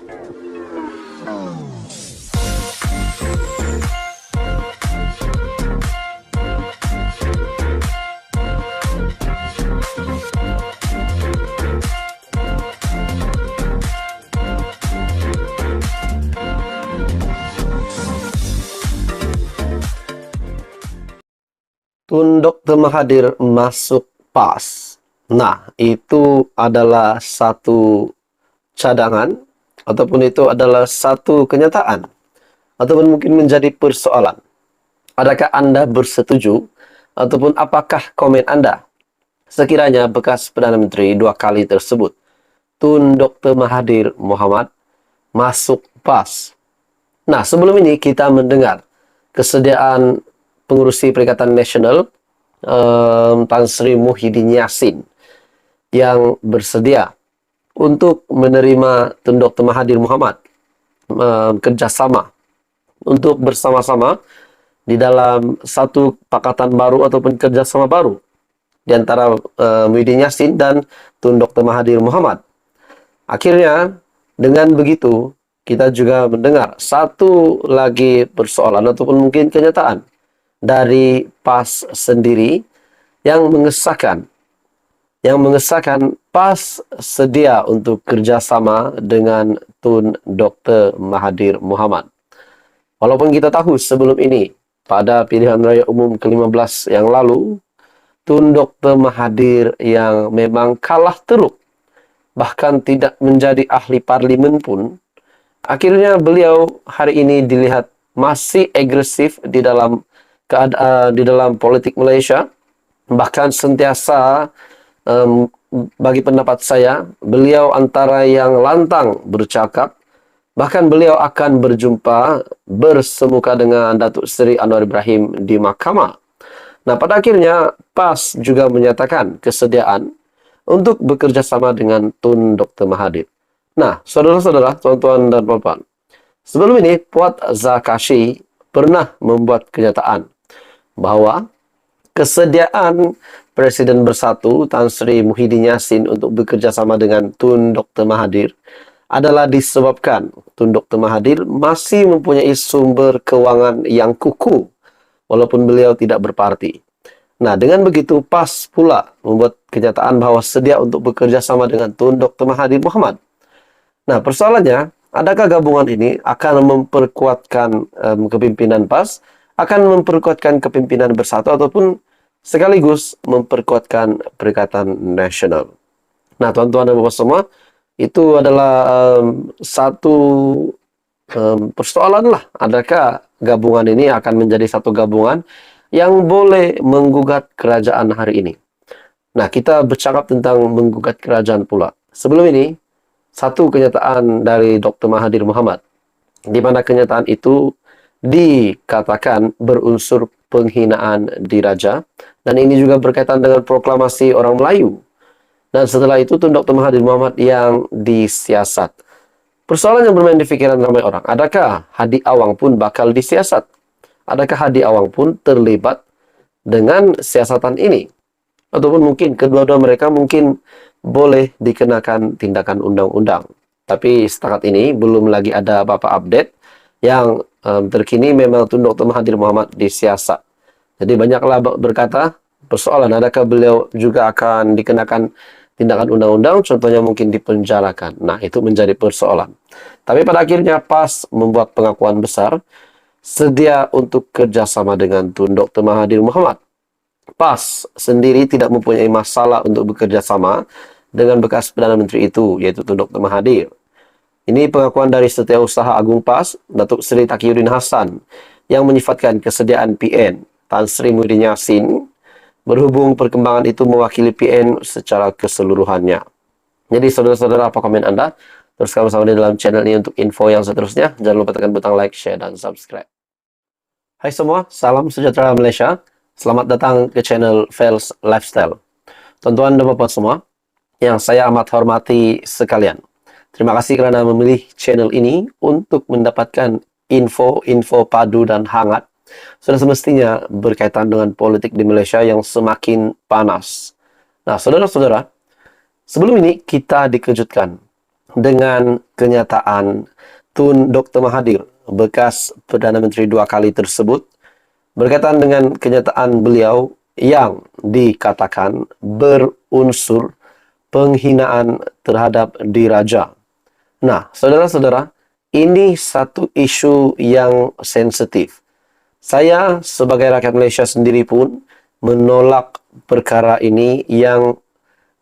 Tun Dr. Mahathir masuk PAS. Nah, itu adalah satu cadangan, ataupun itu adalah satu kenyataan, ataupun mungkin menjadi persoalan. Adakah Anda bersetuju, ataupun apakah komen Anda sekiranya bekas Perdana Menteri 2 kali tersebut, Tun Dr. Mahathir Mohamad, masuk PAS? Nah, sebelum ini kita mendengar kesediaan pengurusi Perikatan Nasional, Tan Sri Muhyiddin Yassin, yang bersedia untuk menerima Tun Dr. Mahathir Mohamad kerjasama untuk bersama-sama di dalam satu pakatan baru ataupun kerjasama baru di antara Muhyiddin Yassin dan Tun Dr. Mahathir Mohamad. Akhirnya, dengan begitu, kita juga mendengar satu lagi persoalan ataupun mungkin kenyataan dari PAS sendiri yang mengesahkan PAS sedia untuk kerjasama dengan Tun Dr. Mahathir Mohamad. Walaupun kita tahu sebelum ini, pada pilihan raya umum ke-15 yang lalu, Tun Dr. Mahathir yang memang kalah teruk, bahkan tidak menjadi ahli parlimen pun, akhirnya beliau hari ini dilihat masih agresif di dalam politik Malaysia. Bahkan sentiasa, bagi pendapat saya, beliau antara yang lantang bercakap. Bahkan beliau akan berjumpa bersemuka dengan Datuk Seri Anwar Ibrahim di mahkamah. Nah, pada akhirnya PAS juga menyatakan kesediaan untuk bekerja sama dengan Tun Dr. Mahathir. Nah, saudara-saudara, tuan-tuan dan puan-puan, sebelum ini Puat Zarkashi pernah membuat kenyataan bahwa kesediaan Presiden Bersatu Tan Sri Muhyiddin Yassin untuk bekerja sama dengan Tun Dr. Mahathir adalah disebabkan Tun Dr. Mahathir masih mempunyai sumber keuangan yang kukuh walaupun beliau tidak berparti. Nah, dengan begitu PAS pula membuat kenyataan bahwa sedia untuk bekerja sama dengan Tun Dr. Mahathir Mohamad. Nah, persoalannya, adakah gabungan ini akan memperkuatkan kepimpinan PAS, akan memperkuatkan kepimpinan Bersatu, ataupun sekaligus memperkuatkan Perikatan Nasional? Nah, tuan-tuan dan bapak semua, itu adalah satu persoalan lah. Adakah gabungan ini akan menjadi satu gabungan yang boleh menggugat kerajaan hari ini? Nah, kita bercakap tentang menggugat kerajaan pula. Sebelum ini, satu kenyataan dari Dr. Mahathir Mohamad, di mana kenyataan itu dikatakan berunsur penghinaan diraja, dan ini juga berkaitan dengan proklamasi orang Melayu. Dan setelah itu Tun Dr. Mahathir Mohamad yang disiasat. Persoalan yang bermain di pikiran ramai orang, adakah Hadi Awang pun bakal disiasat? Adakah Hadi Awang pun terlibat dengan siasatan ini? Ataupun mungkin kedua-dua mereka mungkin boleh dikenakan tindakan undang-undang. Tapi setakat ini belum lagi ada apa-apa update. Yang terkini memang Tun Dr. Mahathir Mohamad disiasat. Jadi banyaklah berkata persoalan adakah beliau juga akan dikenakan tindakan undang-undang, contohnya mungkin dipenjarakan. Nah, itu menjadi persoalan. Tapi pada akhirnya PAS membuat pengakuan besar sedia untuk kerjasama dengan Tun Dr. Mahathir Mohamad. PAS sendiri tidak mempunyai masalah untuk bekerja sama dengan bekas Perdana Menteri itu, yaitu Tun Dr. Mahathir. Ini pengakuan dari Setiausaha Agung PAS, Datuk Seri Taqiyuddin Hassan, yang menyifatkan kesediaan PN Tan Sri Muhyiddin Yassin berhubung perkembangan itu mewakili PN secara keseluruhannya. Jadi saudara-saudara, apa komen Anda? Teruskan bersama di dalam channel ini untuk info yang seterusnya. Jangan lupa tekan butang like, share, dan subscribe. Hai semua, salam sejahtera Malaysia. Selamat datang ke channel Fels Lifestyle. Tuan-tuan dan bapak semua, yang saya amat hormati sekalian, terima kasih kerana memilih channel ini untuk mendapatkan info-info padu dan hangat sudah semestinya berkaitan dengan politik di Malaysia yang semakin panas. Nah, saudara-saudara, sebelum ini kita dikejutkan dengan kenyataan Tun Dr. Mahathir, bekas Perdana Menteri 2 kali tersebut, berkaitan dengan kenyataan beliau yang dikatakan berunsur penghinaan terhadap diraja. Nah, saudara-saudara, ini satu isu yang sensitif. Saya sebagai rakyat Malaysia sendiri pun menolak perkara ini yang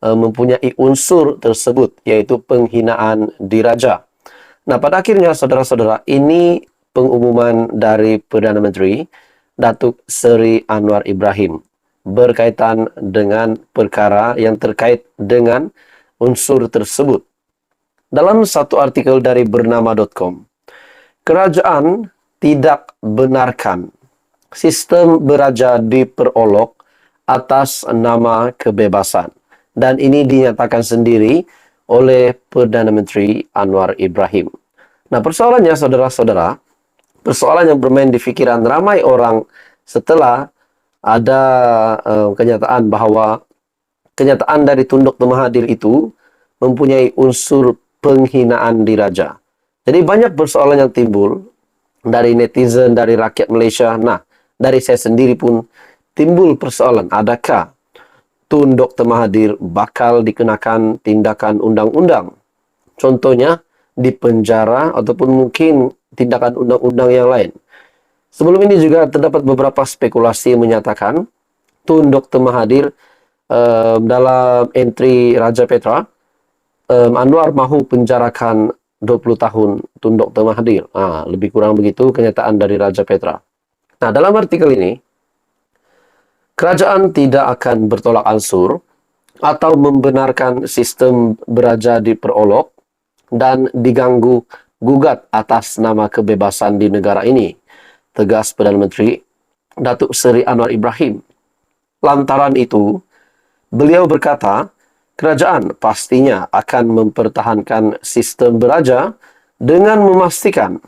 mempunyai unsur tersebut, yaitu penghinaan diraja. Nah, pada akhirnya saudara-saudara, ini pengumuman dari Perdana Menteri Datuk Seri Anwar Ibrahim berkaitan dengan perkara yang terkait dengan unsur tersebut. Dalam satu artikel dari bernama.com, kerajaan tidak benarkan sistem beraja diperolok atas nama kebebasan. Dan ini dinyatakan sendiri oleh Perdana Menteri Anwar Ibrahim. Nah, persoalannya saudara-saudara, persoalan yang bermain di fikiran ramai orang setelah ada kenyataan bahwa kenyataan dari Tun Dr. Mahathir itu mempunyai unsur penghinaan diraja. Jadi banyak persoalan yang timbul dari netizen, dari rakyat Malaysia. Nah, dari saya sendiri pun timbul persoalan, adakah Tun Dr. Mahathir bakal dikenakan tindakan undang-undang? Contohnya, dipenjara ataupun mungkin tindakan undang-undang yang lain. Sebelum ini juga terdapat beberapa spekulasi yang menyatakan Tun Dr. Mahathir dalam entry Raja Petra, Anwar mahu penjarakan 20 tahun Tun Dr. Mahathir. Lebih kurang begitu kenyataan dari Raja Petra. Nah, dalam artikel ini, kerajaan tidak akan bertolak ansur atau membenarkan sistem beraja diperolok dan diganggu gugat atas nama kebebasan di negara ini, tegas Perdana Menteri Datuk Seri Anwar Ibrahim. Lantaran itu, beliau berkata, kerajaan pastinya akan mempertahankan sistem beraja dengan memastikan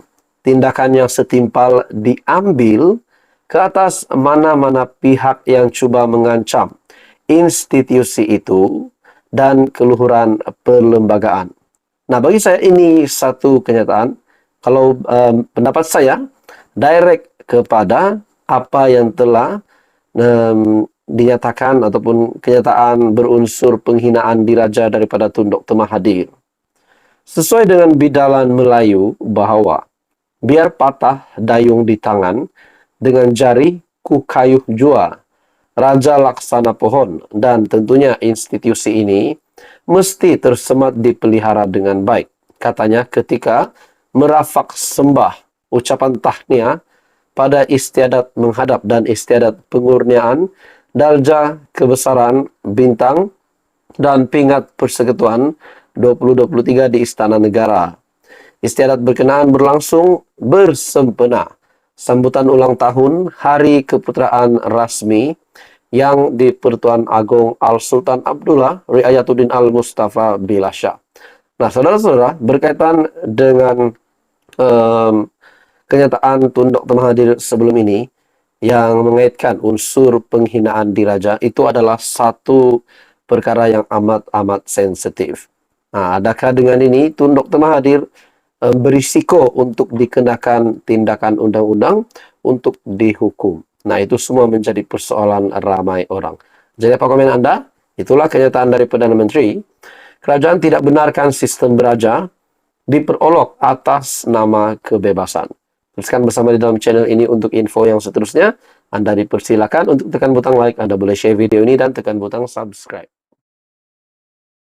tindakan yang setimpal diambil ke atas mana-mana pihak yang cuba mengancam institusi itu dan keluhuran perlembagaan. Nah, bagi saya ini satu kenyataan. Kalau pendapat saya, direct kepada apa yang telah dinyatakan ataupun kenyataan berunsur penghinaan diraja daripada Tun Dr. Mahathir. Sesuai dengan bidalan Melayu bahawa biar patah dayung di tangan, dengan jari ku kayuh jua, raja laksana pohon, dan tentunya institusi ini mesti tersemat dipelihara dengan baik. Katanya ketika merafak sembah ucapan tahniah pada istiadat menghadap dan istiadat pengurniaan Darjah Kebesaran Bintang dan Pingat Persekutuan 2023 di Istana Negara. Istiadat berkenaan berlangsung bersempena sambutan ulang tahun Hari Keputeraan Rasmi yang di-Pertuan Agong Al-Sultan Abdullah Riayatuddin Al-Mustafa Billah Shah. Nah, saudara-saudara, berkaitan dengan kenyataan Tun Dr. Mahathir sebelum ini yang mengaitkan unsur penghinaan diraja, itu adalah satu perkara yang amat-amat sensitif. Nah, adakah dengan ini Tun Dr. Mahathir berisiko untuk dikenakan tindakan undang-undang untuk dihukum? Nah, itu semua menjadi persoalan ramai orang. Jadi apa komen Anda? Itulah kenyataan dari Perdana Menteri. Kerajaan tidak benarkan sistem beraja diperolok atas nama kebebasan. Teruskan bersama di dalam channel ini untuk info yang seterusnya. Anda dipersilakan untuk tekan butang like, Anda boleh share video ini dan tekan butang subscribe.